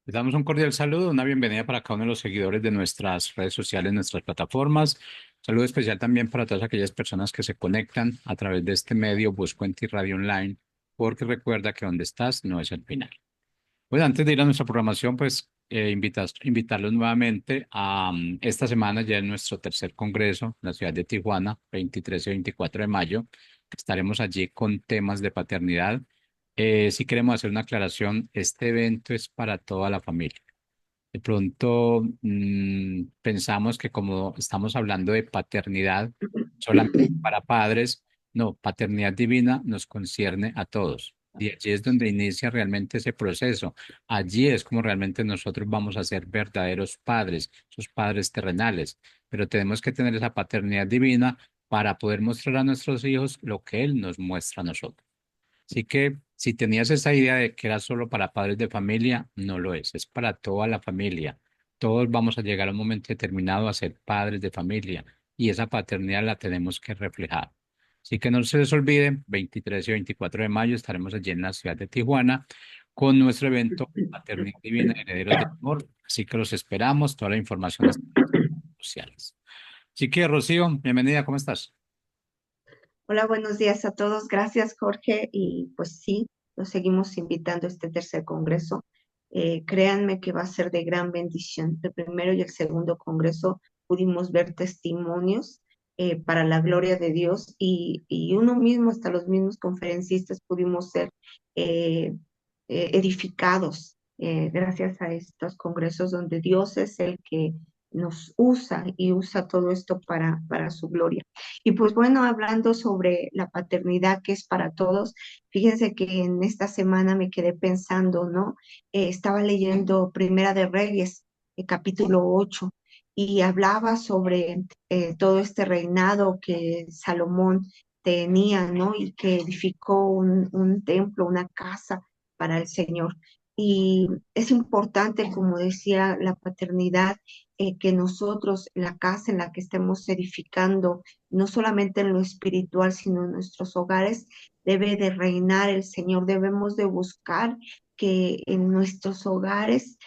Les damos un cordial saludo, una bienvenida para cada uno de los seguidores de nuestras redes sociales, nuestras plataformas. Saludo especial también para todas aquellas personas que se conectan a través de este medio Buscuenti Radio Online, porque recuerda que donde estás no es el final. Pues antes de ir a nuestra programación, pues invitarlos nuevamente a esta semana ya en nuestro tercer congreso en la ciudad de Tijuana, 23 y 24 de mayo. Estaremos allí con temas de paternidad. Si queremos hacer una aclaración, este evento es para toda la familia. De pronto pensamos que como estamos hablando de paternidad solamente para padres, no, paternidad divina nos concierne a todos. Y allí es donde inicia realmente ese proceso. Allí es como realmente nosotros vamos a ser verdaderos padres, sus padres terrenales. Pero tenemos que tener esa paternidad divina para poder mostrar a nuestros hijos lo que Él nos muestra a nosotros. Así que si tenías esa idea de que era solo para padres de familia, no lo es para toda la familia. Todos vamos a llegar a un momento determinado a ser padres de familia y esa paternidad la tenemos que reflejar. Así que no se les olvide, 23 y 24 de mayo estaremos allí en la ciudad de Tijuana con nuestro evento Paternidad Divina, Herederos del Amor. Así que los esperamos, toda la información está en las redes sociales. Así que, Rocío, bienvenida, ¿cómo estás? Hola, buenos días a todos. Gracias, Jorge. Y pues sí, los seguimos invitando a este tercer congreso. Créanme que va a ser de gran bendición. El primero y el segundo congreso pudimos ver testimonios para la gloria de Dios y uno mismo, hasta los mismos conferencistas, pudimos ser eh, edificados gracias a estos congresos donde Dios es el que nos usa y usa todo esto para su gloria. Y pues bueno, hablando sobre la paternidad que es para todos, fíjense que en esta semana me quedé pensando, ¿no? Estaba leyendo Primera de Reyes, capítulo 8, y hablaba sobre todo este reinado que Salomón tenía, ¿no? Y que edificó un templo, una casa para el Señor. Y es importante, como decía, la paternidad, que nosotros, la casa en la que estemos edificando, no solamente en lo espiritual, sino en nuestros hogares, debe de reinar el Señor. Debemos de buscar que en nuestros hogares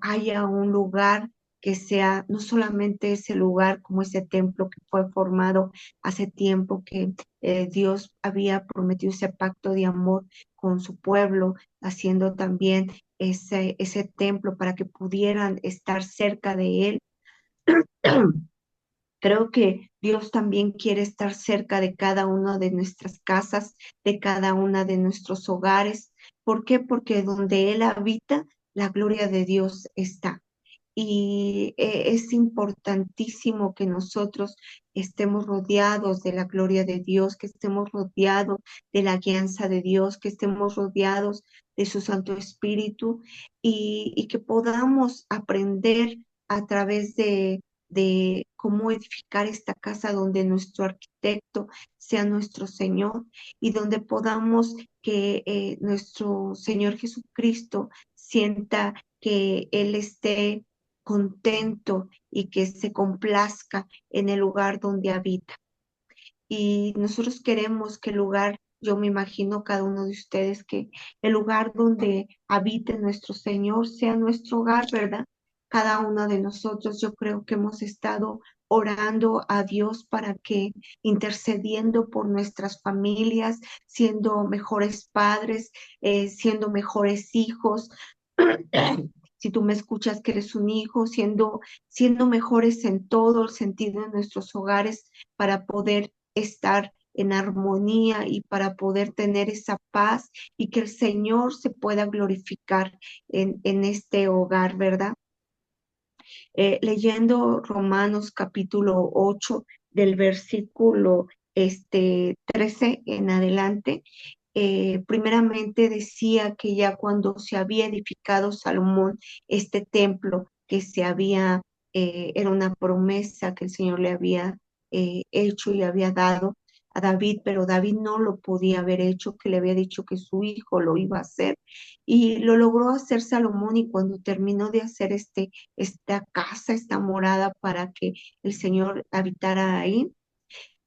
haya un lugar que sea no solamente ese lugar como ese templo que fue formado hace tiempo, que Dios había prometido ese pacto de amor con su pueblo, haciendo también ese templo para que pudieran estar cerca de él. Creo que Dios también quiere estar cerca de cada una de nuestras casas, de cada una de nuestros hogares. ¿Por qué? Porque donde Él habita, la gloria de Dios está. Y es importantísimo que nosotros estemos rodeados de la gloria de Dios, que estemos rodeados de la guianza de Dios, que estemos rodeados de su Santo Espíritu y que podamos aprender a través de cómo edificar esta casa donde nuestro arquitecto sea nuestro Señor y donde podamos que nuestro Señor Jesucristo sienta que Él esté contento y que se complazca en el lugar donde habita. Y nosotros queremos que el lugar, yo me imagino cada uno de ustedes, que el lugar donde habite nuestro Señor sea nuestro hogar, ¿verdad? Cada uno de nosotros, yo creo que hemos estado orando a Dios para que intercediendo por nuestras familias, siendo mejores padres, siendo mejores hijos. Si tú me escuchas que eres un hijo, siendo mejores en todo el sentido de nuestros hogares para poder estar en armonía y para poder tener esa paz y que el Señor se pueda glorificar en este hogar, ¿verdad? Leyendo Romanos capítulo 8 del versículo 13 en adelante, primeramente decía que ya cuando se había edificado Salomón este templo que era una promesa que el Señor le había hecho y había dado a David, pero David no lo podía haber hecho, que le había dicho que su hijo lo iba a hacer, y lo logró hacer Salomón, y cuando terminó de hacer esta casa, esta morada para que el Señor habitara ahí,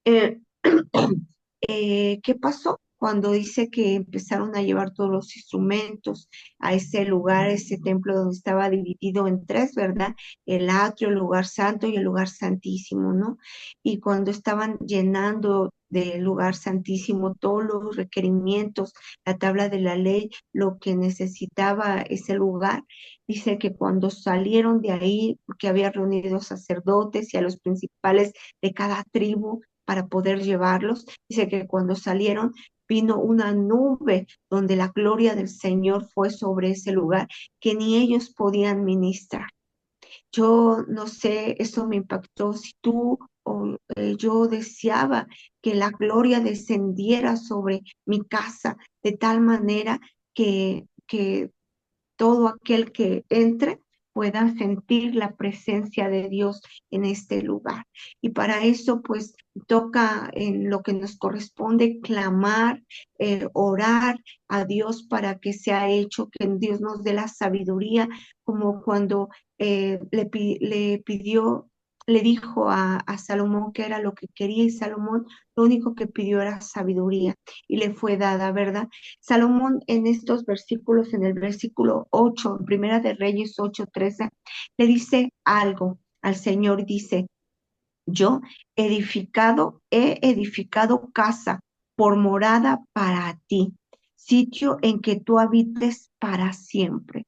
eh, ¿qué pasó? cuando dice que empezaron a llevar todos los instrumentos a ese lugar, ese templo donde estaba dividido en tres, ¿verdad? El atrio, el lugar santo y el lugar santísimo, ¿no? Y cuando estaban llenando del lugar santísimo todos los requerimientos, la tabla de la ley, lo que necesitaba ese lugar, dice que cuando salieron de ahí, porque había reunido sacerdotes y a los principales de cada tribu para poder llevarlos, dice que cuando salieron vino una nube donde la gloria del Señor fue sobre ese lugar, que ni ellos podían ministrar. Yo no sé, eso me impactó. Si tú o yo deseaba que la gloria descendiera sobre mi casa de tal manera que todo aquel que entre pueda sentir la presencia de Dios en este lugar. Y para eso, pues, toca en lo que nos corresponde clamar, orar a Dios para que sea hecho, que Dios nos dé la sabiduría, como cuando le pidió, le dijo a Salomón que era lo que quería, y Salomón lo único que pidió era sabiduría y le fue dada, ¿verdad? Salomón en estos versículos, en el versículo 8, en Primera de Reyes 8:13, le dice algo al Señor, dice, yo he edificado casa por morada para ti, sitio en que tú habites para siempre.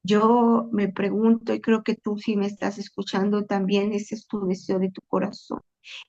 Yo me pregunto, y creo que tú si me estás escuchando también, ese es tu deseo de tu corazón,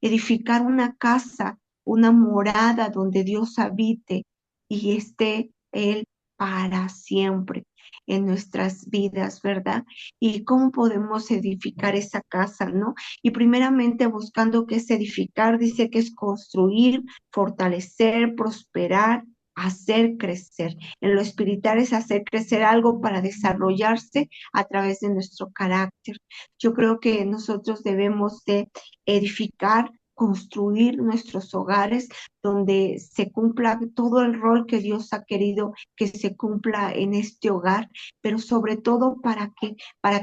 edificar una casa, una morada donde Dios habite y esté Él para siempre en nuestras vidas, ¿verdad? ¿Y cómo podemos edificar esa casa, no? Y primeramente buscando qué es edificar, dice que es construir, fortalecer, prosperar, hacer crecer. En lo espiritual es hacer crecer algo para desarrollarse a través de nuestro carácter. Yo creo que nosotros debemos de edificar, construir nuestros hogares donde se cumpla todo el rol que Dios ha querido que se cumpla en este hogar, pero sobre todo para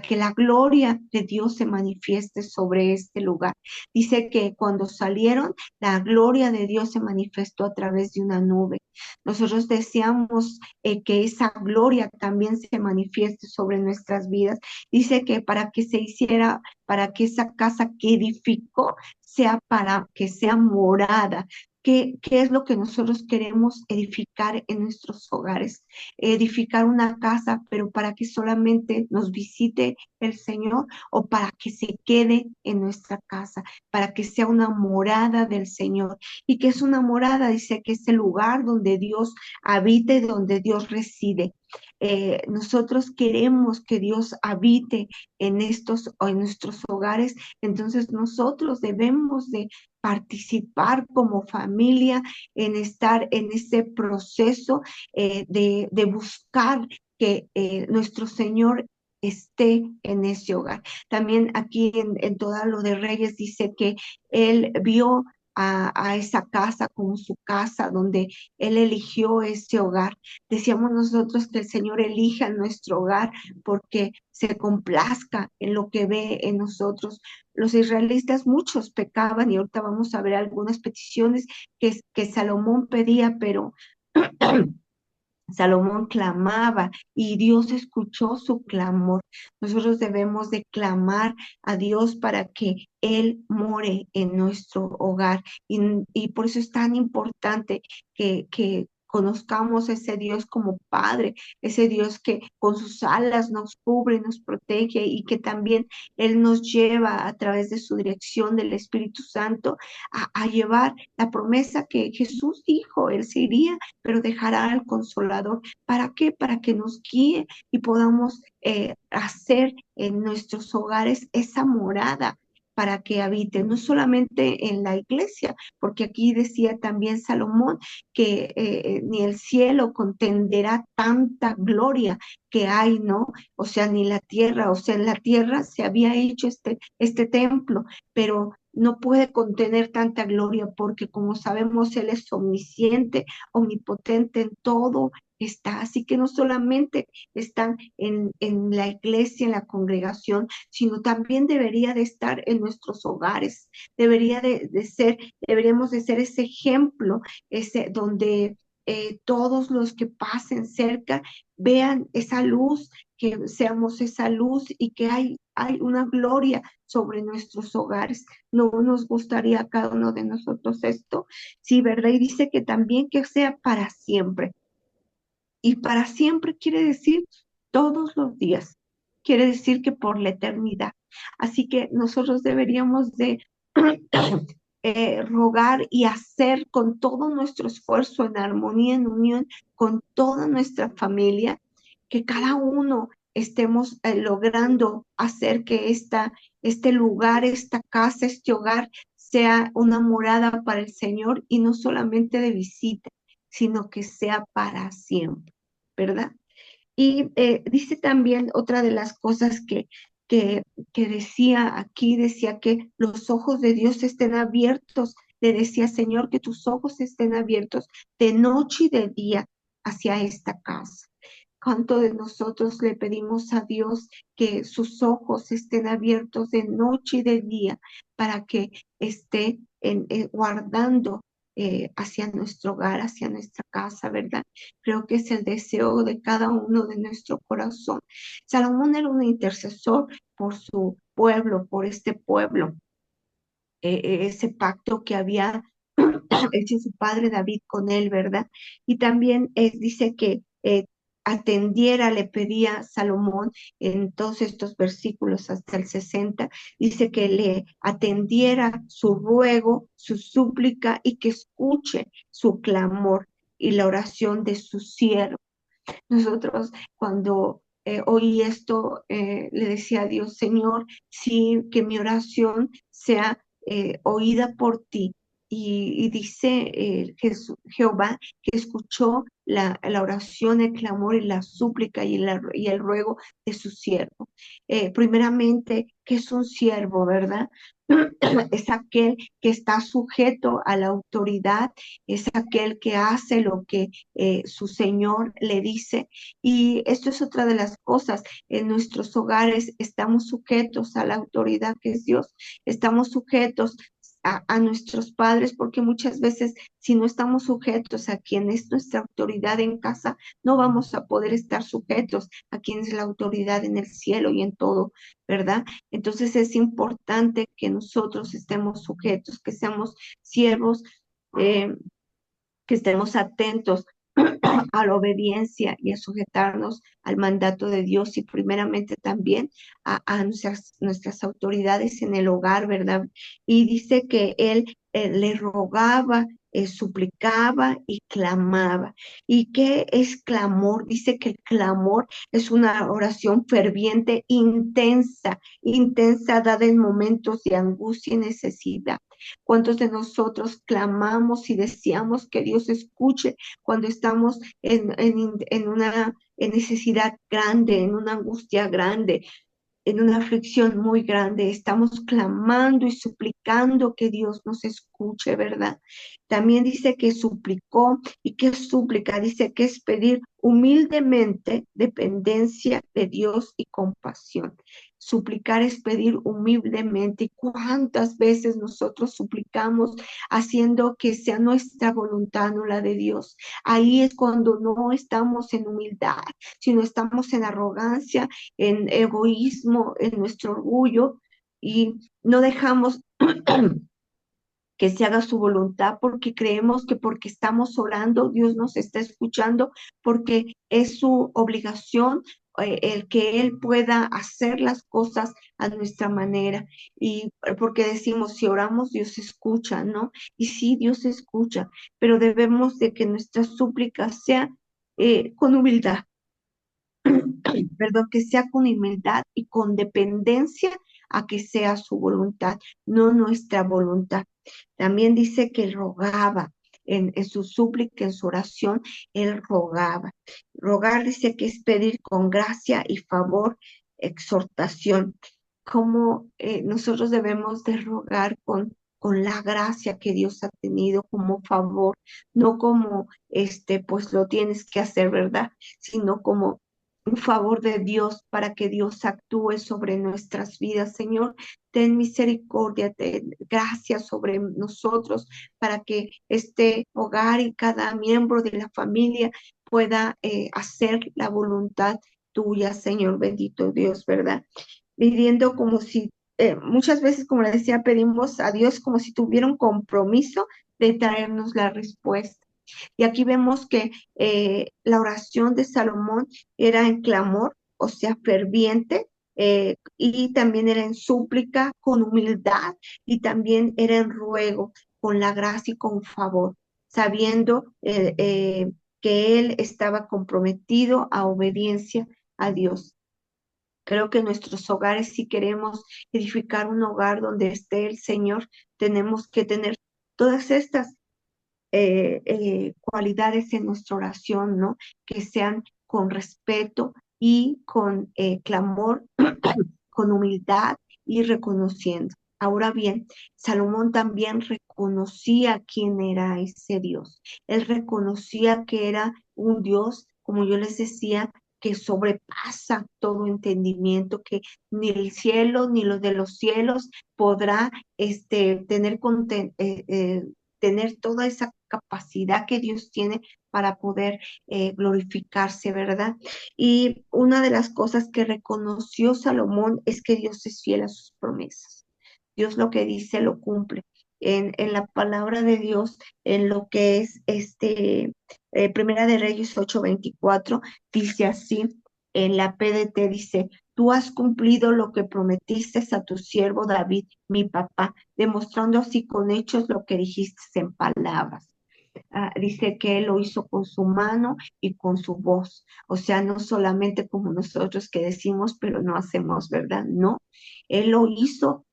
que la gloria de Dios se manifieste sobre este lugar. Dice que cuando salieron, la gloria de Dios se manifestó a través de una nube. Nosotros deseamos que esa gloria también se manifieste sobre nuestras vidas. Dice que para que se hiciera, para que esa casa que edificó sea para que sea morada. ¿Qué es lo que nosotros queremos edificar en nuestros hogares? Edificar una casa, pero para que solamente nos visite el Señor o para que se quede en nuestra casa, para que sea una morada del Señor. ¿Y que es una morada? Dice que es el lugar donde Dios habite, donde Dios reside. Nosotros queremos que Dios habite en estos o en nuestros hogares, entonces nosotros debemos de participar como familia en estar en ese proceso de buscar que nuestro Señor esté en ese hogar. También aquí en todo lo de Reyes dice que él vio a esa casa como su casa, donde Él eligió ese hogar. Decíamos nosotros que el Señor elija nuestro hogar porque se complazca en lo que ve en nosotros. Los israelitas muchos pecaban y ahorita vamos a ver algunas peticiones que Salomón pedía, pero Salomón clamaba y Dios escuchó su clamor. Nosotros debemos de clamar a Dios para que Él more en nuestro hogar. Y por eso es tan importante que conozcamos a ese Dios como Padre, ese Dios que con sus alas nos cubre, nos protege y que también Él nos lleva a través de su dirección del Espíritu Santo a llevar la promesa que Jesús dijo, Él se iría pero dejará al Consolador. ¿Para qué? Para que nos guíe y podamos hacer en nuestros hogares esa morada para que habite, no solamente en la iglesia, porque aquí decía también Salomón que ni el cielo contenderá tanta gloria que hay, ¿no? O sea, ni la tierra, o sea, en la tierra se había hecho este templo, pero no puede contener tanta gloria porque como sabemos, Él es omnisciente, omnipotente en todo, está. Así que no solamente están en la iglesia, en la congregación, sino también debería de estar en nuestros hogares. Debería de ser, deberíamos de ser ese ejemplo, ese donde todos los que pasen cerca vean esa luz, que seamos esa luz y que hay una gloria sobre nuestros hogares. No nos gustaría a cada uno de nosotros esto, sí, ¿verdad? Y dice que también que sea para siempre. Y para siempre quiere decir todos los días, quiere decir que por la eternidad. Así que nosotros deberíamos de rogar y hacer con todo nuestro esfuerzo en armonía, en unión con toda nuestra familia, que cada uno estemos logrando hacer que este lugar, esta casa, este hogar sea una morada para el Señor y no solamente de visita, sino que sea para siempre, ¿verdad? Y dice también otra de las cosas que, que decía aquí, decía que los ojos de Dios estén abiertos. Le decía, Señor, que tus ojos estén abiertos de noche y de día hacia esta casa. ¿Cuánto de nosotros le pedimos a Dios que sus ojos estén abiertos de noche y de día para que esté guardando hacia nuestro hogar, hacia nuestra casa, ¿verdad? Creo que es el deseo de cada uno de nuestro corazón. Salomón era un intercesor por su pueblo, por este pueblo, ese pacto que había hecho su padre David con él, ¿verdad? Y también dice que atendiera, le pedía Salomón en todos estos versículos hasta el 60, dice que le atendiera su ruego, su súplica y que escuche su clamor y la oración de su siervo. Nosotros cuando oí esto, le decía a Dios, Señor, sí, que mi oración sea oída por ti. Y dice Jehová que escuchó la oración, el clamor y la súplica y el ruego de su siervo. Primeramente, que es un siervo, ¿verdad? Es aquel que está sujeto a la autoridad, es aquel que hace lo que su Señor le dice. Y esto es otra de las cosas. En nuestros hogares estamos sujetos a la autoridad que es Dios. Estamos sujetos a nuestros padres, porque muchas veces si no estamos sujetos a quien es nuestra autoridad en casa, no vamos a poder estar sujetos a quien es la autoridad en el cielo y en todo, ¿verdad? Entonces es importante que nosotros estemos sujetos, que seamos siervos, eh, que estemos atentos a la obediencia y a sujetarnos al mandato de Dios y primeramente también a nuestras autoridades en el hogar, ¿verdad? Y dice que él le rogaba, suplicaba y clamaba. ¿Y qué es clamor? Dice que el clamor es una oración ferviente, intensa, intensa, dada en momentos de angustia y necesidad. ¿Cuántos de nosotros clamamos y deseamos que Dios escuche cuando estamos en una necesidad grande, en una angustia grande, en una aflicción muy grande? Estamos clamando y suplicando que Dios nos escuche, ¿verdad? También dice que suplicó y que súplica, dice que es pedir humildemente dependencia de Dios y compasión. Suplicar es pedir humildemente. ¿Y cuántas veces nosotros suplicamos haciendo que sea nuestra voluntad, no la de Dios? Ahí es cuando no estamos en humildad, sino estamos en arrogancia, en egoísmo, en nuestro orgullo y no dejamos que se haga su voluntad porque creemos que porque estamos orando Dios nos está escuchando, porque es su obligación el que Él pueda hacer las cosas a nuestra manera y porque decimos si oramos Dios escucha, ¿no? Y sí, Dios escucha, pero debemos de que nuestra súplica sea con humildad, perdón, que sea con humildad y con dependencia a que sea su voluntad, no nuestra voluntad. También dice que él rogaba en su súplica, en su oración, él rogaba. Rogar dice que es pedir con gracia y favor, exhortación. Como nosotros debemos de rogar con la gracia que Dios ha tenido como favor, no como pues lo tienes que hacer, ¿verdad? Sino como un favor de Dios para que Dios actúe sobre nuestras vidas. Señor, ten misericordia, ten gracia sobre nosotros para que este hogar y cada miembro de la familia pueda hacer la voluntad tuya, Señor bendito Dios, ¿verdad? Viviendo como si, muchas veces, como le decía, pedimos a Dios como si tuviera un compromiso de traernos la respuesta. Y aquí vemos que la oración de Salomón era en clamor, o sea, ferviente, y también era en súplica, con humildad, y también era en ruego, con la gracia y con favor, sabiendo que él estaba comprometido a obediencia a Dios. Creo que nuestros hogares, si queremos edificar un hogar donde esté el Señor, tenemos que tener todas estas cualidades en nuestra oración, ¿no? Que sean con respeto y con clamor, con humildad y reconociendo. Ahora bien, Salomón también reconocía quién era ese Dios. Él reconocía que era un Dios, como yo les decía, que sobrepasa todo entendimiento, que ni el cielo ni los de los cielos podrá tener, tener toda esa capacidad que Dios tiene para poder glorificarse, ¿verdad? Y una de las cosas que reconoció Salomón es que Dios es fiel a sus promesas. Dios lo que dice lo cumple. En la palabra de Dios, en lo que es Primera de Reyes 8:24, dice así, en la PDT dice, tú has cumplido lo que prometiste a tu siervo David, mi papá, demostrando así con hechos lo que dijiste en palabras. Dice que él lo hizo con su mano y con su voz. O sea, no solamente como nosotros que decimos, pero no hacemos, ¿verdad? No, él lo hizo,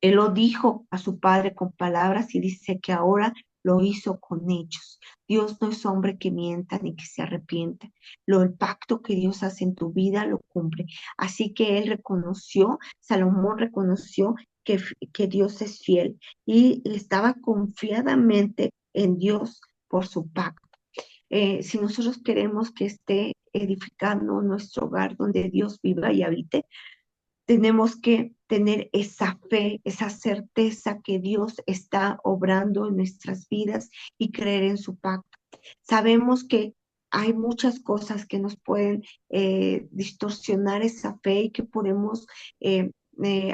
él lo dijo a su padre con palabras y dice que ahora lo hizo con hechos. Dios no es hombre que mienta ni que se arrepienta. El pacto que Dios hace en tu vida lo cumple. Así que él reconoció, Salomón reconoció que Dios es fiel y estaba confiadamente en Dios por su pacto. Si nosotros queremos que esté edificando nuestro hogar donde Dios viva y habite, tenemos que tener esa fe, esa certeza que Dios está obrando en nuestras vidas y creer en su pacto. Sabemos que hay muchas cosas que nos pueden distorsionar esa fe y que podemos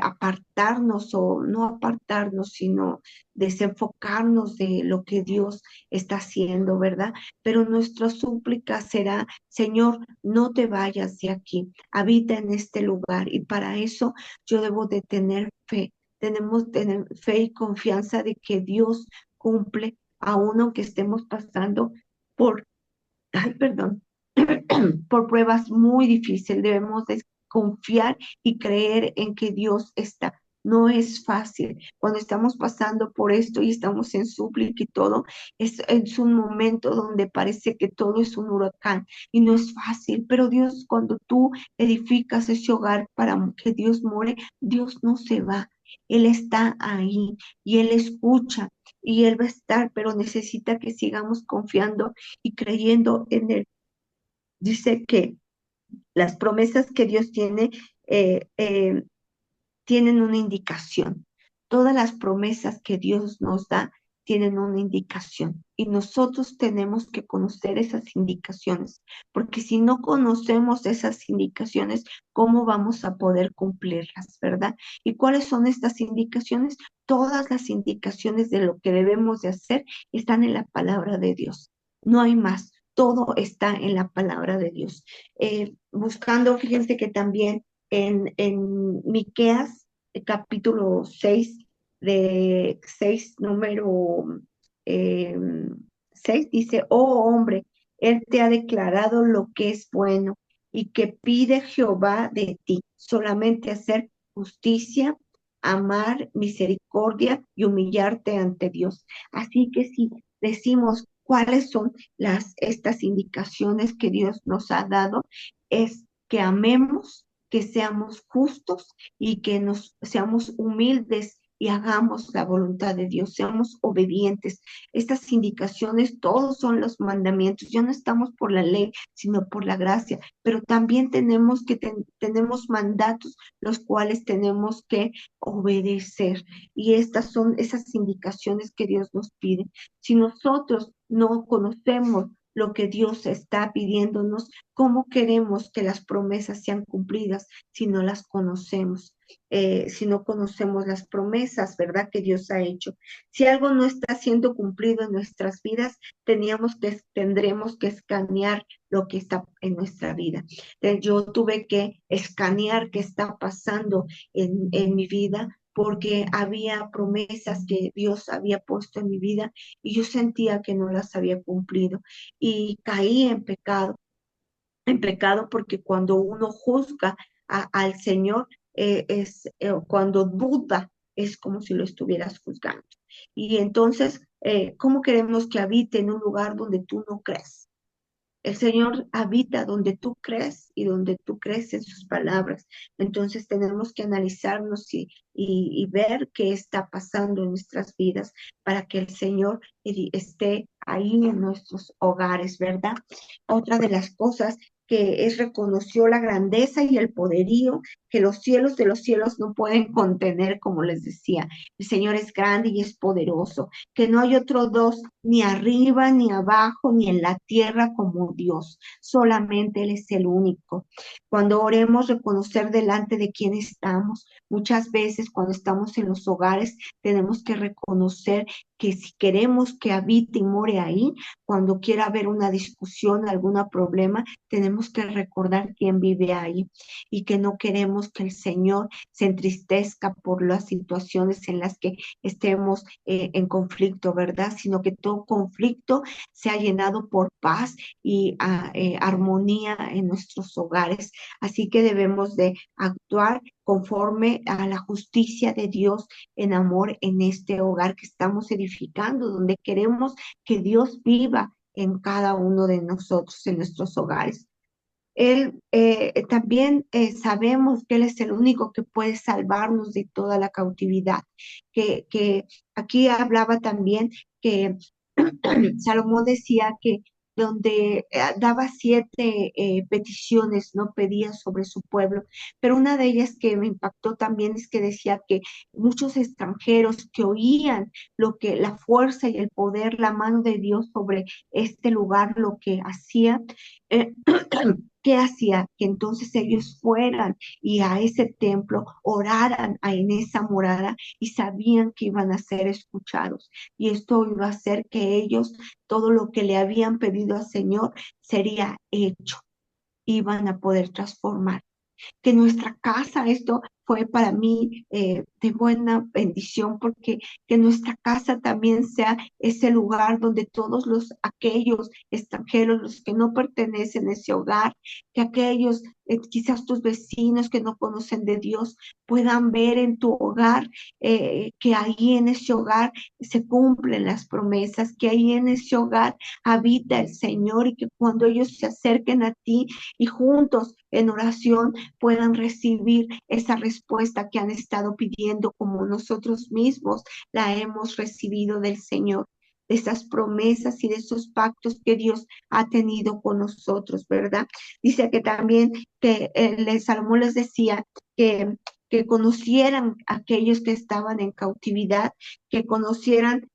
apartarnos o no apartarnos, sino desenfocarnos de lo que Dios está haciendo, ¿verdad? Pero nuestra súplica será, Señor, no te vayas de aquí, habita en este lugar y para eso yo debo de tener fe. Tenemos que tener fe y confianza de que Dios cumple aún aunque estemos pasando por, ay, perdón, por pruebas muy difíciles. Debemos de confiar y creer en que Dios está. No es fácil. Cuando estamos pasando por esto y estamos en súplica y todo, es un momento donde parece que todo es un huracán y no es fácil. Pero Dios, cuando tú edificas ese hogar para que Dios more, Dios no se va. Él está ahí y Él escucha y Él va a estar, pero necesita que sigamos confiando y creyendo en Él. Dice que las promesas que Dios tiene eh, eh, tienen una indicación. Todas las promesas que Dios nos da tienen una indicación y nosotros tenemos que conocer esas indicaciones, porque si no conocemos esas indicaciones, ¿cómo vamos a poder cumplirlas, verdad? ¿Y cuáles son estas indicaciones? Todas las indicaciones de lo que debemos de hacer están en la palabra de Dios. No hay más. Todo está en la palabra de Dios. Buscando, fíjense que también en Miqueas capítulo 6 de 6 número eh, 6, dice, oh hombre, Él te ha declarado lo que es bueno y que pide Jehová de ti, solamente hacer justicia, amar misericordia y humillarte ante Dios. Así que si decimos cuáles son estas indicaciones que Dios nos ha dado, es que amemos, que seamos justos y que nos seamos humildes y hagamos la voluntad de Dios, seamos obedientes. Estas indicaciones, todos son los mandamientos. Ya no estamos por la ley, sino por la gracia, pero también tenemos mandatos los cuales tenemos que obedecer. Y estas son esas indicaciones que Dios nos pide. Si nosotros no conocemos lo que Dios está pidiéndonos, ¿cómo queremos que las promesas sean cumplidas si no las conocemos? Si no conocemos las promesas, ¿verdad? Que Dios ha hecho. Si algo no está siendo cumplido en nuestras vidas, tendremos que escanear lo que está en nuestra vida. Yo tuve que escanear qué está pasando en mi vida porque había promesas que Dios había puesto en mi vida y yo sentía que no las había cumplido y caí en pecado porque cuando uno juzga al Señor, cuando duda, es como si lo estuvieras juzgando. Y entonces, ¿cómo queremos que habite en un lugar donde tú no crees? El Señor habita donde tú crees y donde tú crees en sus palabras. Entonces tenemos que analizarnos y ver qué está pasando en nuestras vidas para que el Señor esté ahí en nuestros hogares, ¿verdad? Otra de las cosas que es reconoció la grandeza y el poderío que los cielos de los cielos no pueden contener, como les decía. El Señor es grande y es poderoso, que no hay otro dos, ni arriba, ni abajo, ni en la tierra como Dios. Solamente Él es el único. Cuando oremos, reconocer delante de quién estamos. Muchas veces cuando estamos en los hogares, tenemos que reconocer que si queremos que habite y more ahí, cuando quiera haber una discusión, algún problema, tenemos que recordar quién vive ahí y que no queremos que el Señor se entristezca por las situaciones en las que estemos en conflicto, ¿verdad? Sino que todo conflicto sea llenado por paz y armonía en nuestros hogares. Así que debemos de actuar conforme a la justicia de Dios en amor en este hogar que estamos edificando, donde queremos que Dios viva en cada uno de nosotros, en nuestros hogares. Él también sabemos que Él es el único que puede salvarnos de toda la cautividad, que aquí hablaba también que Salomón decía que donde daba 7 peticiones, no pedía sobre su pueblo, pero una de ellas que me impactó también es que decía que muchos extranjeros que oían lo que la fuerza y el poder, la mano de Dios sobre este lugar, lo que hacía, eh, ¿qué hacía? Que entonces ellos fueran y a ese templo oraran en esa morada y sabían que iban a ser escuchados. Y esto iba a hacer que ellos, todo lo que le habían pedido al Señor, sería hecho. Iban a poder transformar que nuestra casa, esto fue para mí de buena bendición, porque que nuestra casa también sea ese lugar donde todos aquellos extranjeros, los que no pertenecen a ese hogar, que aquellos, quizás tus vecinos que no conocen de Dios, puedan ver en tu hogar que ahí en ese hogar se cumplen las promesas, que ahí en ese hogar habita el Señor y que cuando ellos se acerquen a ti y juntos en oración puedan recibir esa respuesta que han estado pidiendo como nosotros mismos la hemos recibido del Señor, de esas promesas y de esos pactos que Dios ha tenido con nosotros, ¿verdad? Dice que también que Salomón les decía que conocieran a aquellos que estaban en cautividad, que conocieran,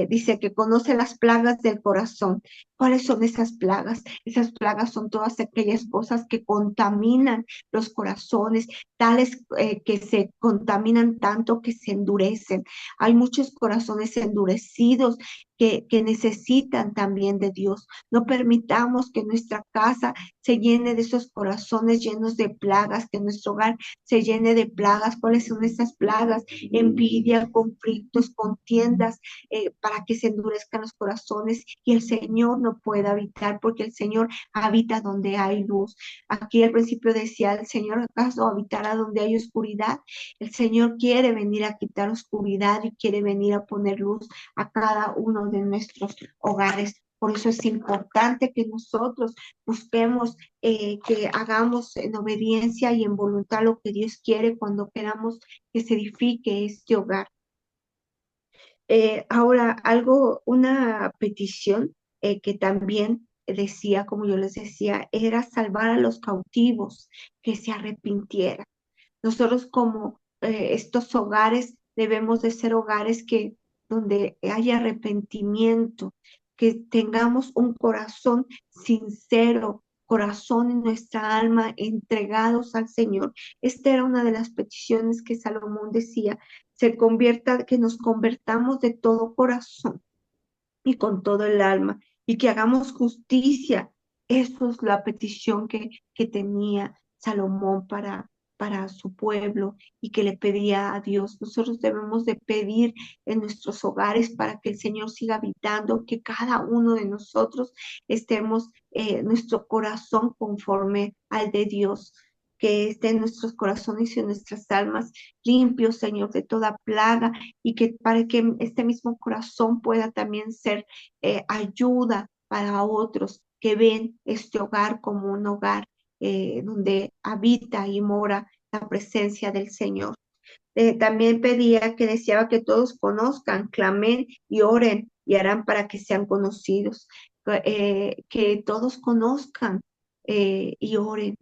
dice que conoce las plagas del corazón. ¿Cuáles son esas plagas? Esas plagas son todas aquellas cosas que contaminan los corazones, tales que se contaminan tanto que se endurecen. Hay muchos corazones endurecidos que necesitan también de Dios. No permitamos que nuestra casa se llene de esos corazones llenos de plagas, que nuestro hogar se llene de plagas. ¿Cuáles son esas plagas? Envidia, conflictos, contiendas, para que se endurezcan los corazones y el Señor no pueda habitar, porque el Señor habita donde hay luz. Aquí al principio decía, ¿el Señor acaso habitará donde hay oscuridad? El Señor quiere venir a quitar oscuridad y quiere venir a poner luz a cada uno de nuestros hogares. Por eso es importante que nosotros busquemos, que hagamos en obediencia y en voluntad lo que Dios quiere cuando queramos que se edifique este hogar. Ahora, una petición que también decía, como yo les decía, era salvar a los cautivos que se arrepintieran. Nosotros como estos hogares debemos de ser hogares que donde haya arrepentimiento, que tengamos un corazón sincero, corazón y nuestra alma entregados al Señor. Esta era una de las peticiones que Salomón decía, que nos convertamos de todo corazón y con todo el alma, y que hagamos justicia. Eso es la petición que tenía Salomón para su pueblo y que le pedía a Dios. Nosotros debemos de pedir en nuestros hogares para que el Señor siga habitando, que cada uno de nosotros estemos nuestro corazón conforme al de Dios, que esté en nuestros corazones y en nuestras almas limpios, Señor, de toda plaga, y que para que este mismo corazón pueda también ser ayuda para otros que ven este hogar como un hogar donde habita y mora la presencia del Señor. También pedía que deseaba que todos conozcan, clamen y oren y harán para que sean conocidos, que todos conozcan y oren.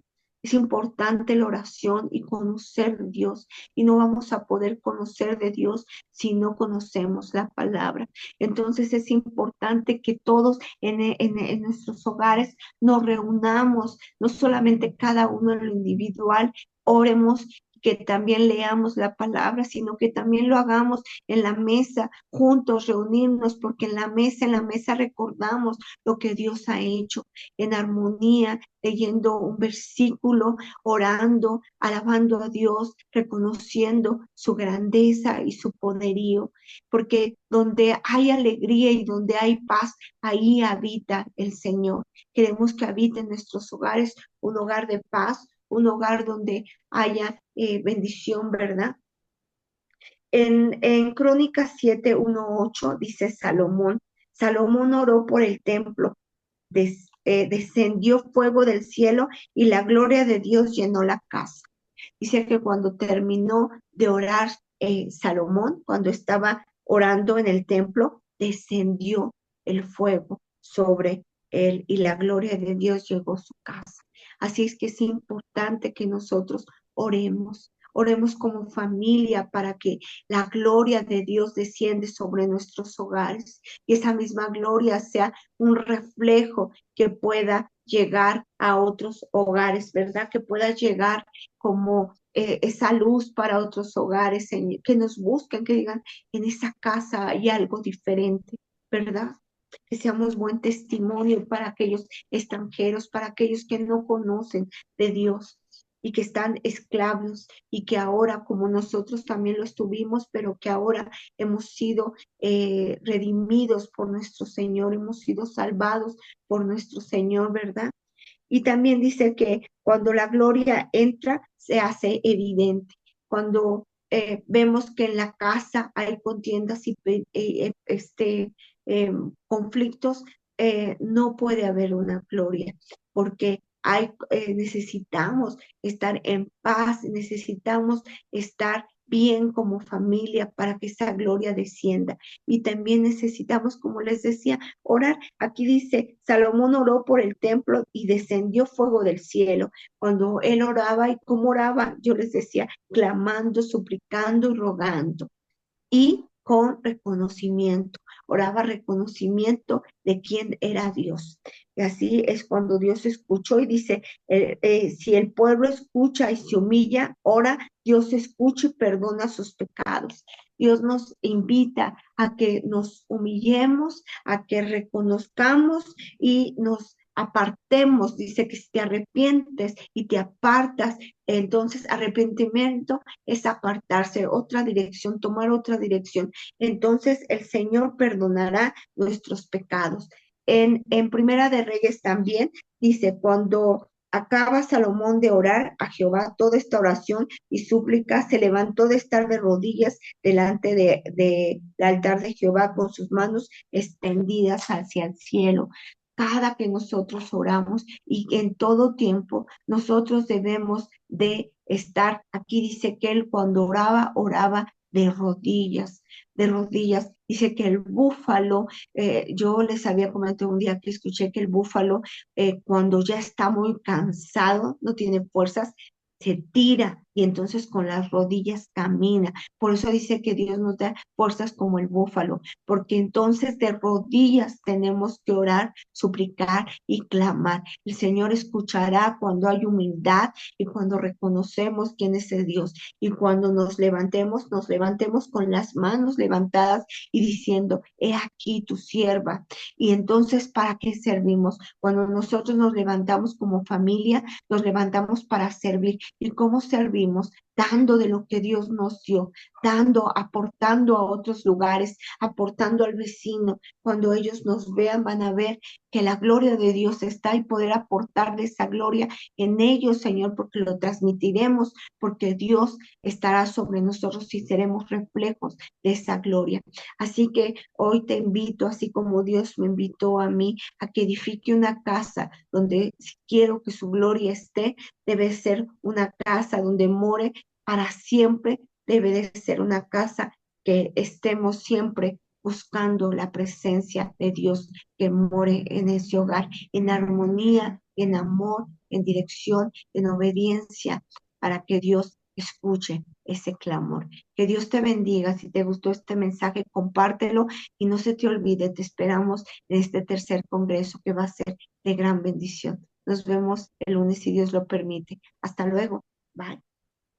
Es importante la oración y conocer de Dios, y no vamos a poder conocer de Dios si no conocemos la palabra. Entonces es importante que todos en nuestros hogares nos reunamos, no solamente cada uno en lo individual, oremos, que también leamos la palabra, sino que también lo hagamos en la mesa, juntos, reunirnos, porque en la mesa recordamos lo que Dios ha hecho, en armonía, leyendo un versículo, orando, alabando a Dios, reconociendo su grandeza y su poderío, porque donde hay alegría y donde hay paz, ahí habita el Señor. Queremos que habite en nuestros hogares un hogar de paz, un hogar donde haya bendición, ¿verdad? En Crónicas 7:1-8 dice Salomón oró por el templo, descendió fuego del cielo y la gloria de Dios llenó la casa. Dice que cuando terminó de orar Salomón, cuando estaba orando en el templo, descendió el fuego sobre él y la gloria de Dios llegó a su casa. Así es que es importante que nosotros oremos como familia para que la gloria de Dios desciende sobre nuestros hogares y esa misma gloria sea un reflejo que pueda llegar a otros hogares, ¿verdad? Que pueda llegar como esa luz para otros hogares, que nos busquen, que digan, en esa casa hay algo diferente, ¿verdad? Que seamos buen testimonio para aquellos extranjeros, para aquellos que no conocen de Dios y que están esclavos y que ahora, como nosotros también lo estuvimos, pero que ahora hemos sido redimidos por nuestro Señor, hemos sido salvados por nuestro Señor, ¿verdad? Y también dice que cuando la gloria entra, se hace evidente. Cuando vemos que en la casa hay contiendas y conflictos, no puede haber una gloria, porque necesitamos estar en paz, necesitamos estar bien como familia para que esa gloria descienda. Y también necesitamos, como les decía, orar. Aquí dice, Salomón oró por el templo y descendió fuego del cielo. Cuando él oraba, ¿y cómo oraba? Yo les decía, clamando, suplicando y rogando y con reconocimiento. Oraba reconocimiento de quién era Dios. Y así es cuando Dios escuchó y dice, si el pueblo escucha y se humilla, ora, Dios escucha y perdona sus pecados. Dios nos invita a que nos humillemos, a que reconozcamos y nos apartemos. Dice que si te arrepientes y te apartas, entonces arrepentimiento es apartarse, otra dirección, tomar otra dirección. Entonces el Señor perdonará nuestros pecados. En Primera de Reyes también dice, cuando acaba Salomón de orar a Jehová toda esta oración y súplica, se levantó de estar de rodillas delante del altar de Jehová con sus manos extendidas hacia el cielo. Cada que nosotros oramos y en todo tiempo nosotros debemos de estar, aquí dice que él cuando oraba, oraba de rodillas, de rodillas. Dice que el búfalo, yo les había comentado un día que escuché que el búfalo, cuando ya está muy cansado, no tiene fuerzas, se tira y entonces con las rodillas camina. Por eso dice que Dios nos da fuerzas como el búfalo, porque entonces de rodillas tenemos que orar, suplicar y clamar. El Señor escuchará cuando hay humildad y cuando reconocemos quién es el Dios. Y cuando nos levantemos con las manos levantadas y diciendo, he aquí tu sierva. Y entonces, ¿para qué servimos? Cuando nosotros nos levantamos como familia, nos levantamos para servir. ¿Y cómo servimos? Dando de lo que Dios nos dio, dando, aportando a otros lugares, aportando al vecino. Cuando ellos nos vean, van a ver que la gloria de Dios está y poder aportarle esa gloria en ellos, Señor, porque lo transmitiremos, porque Dios estará sobre nosotros y seremos reflejos de esa gloria. Así que hoy te invito, así como Dios me invitó a mí, a que edifique una casa donde si quiero que su gloria esté, debe ser una casa donde more para siempre, debe de ser una casa que estemos siempre buscando la presencia de Dios que more en ese hogar, en armonía, en amor, en dirección, en obediencia, para que Dios escuche ese clamor. Que Dios te bendiga. Si te gustó este mensaje, compártelo y no se te olvide, te esperamos en este tercer congreso que va a ser de gran bendición. Nos vemos el lunes si Dios lo permite. Hasta luego. Bye.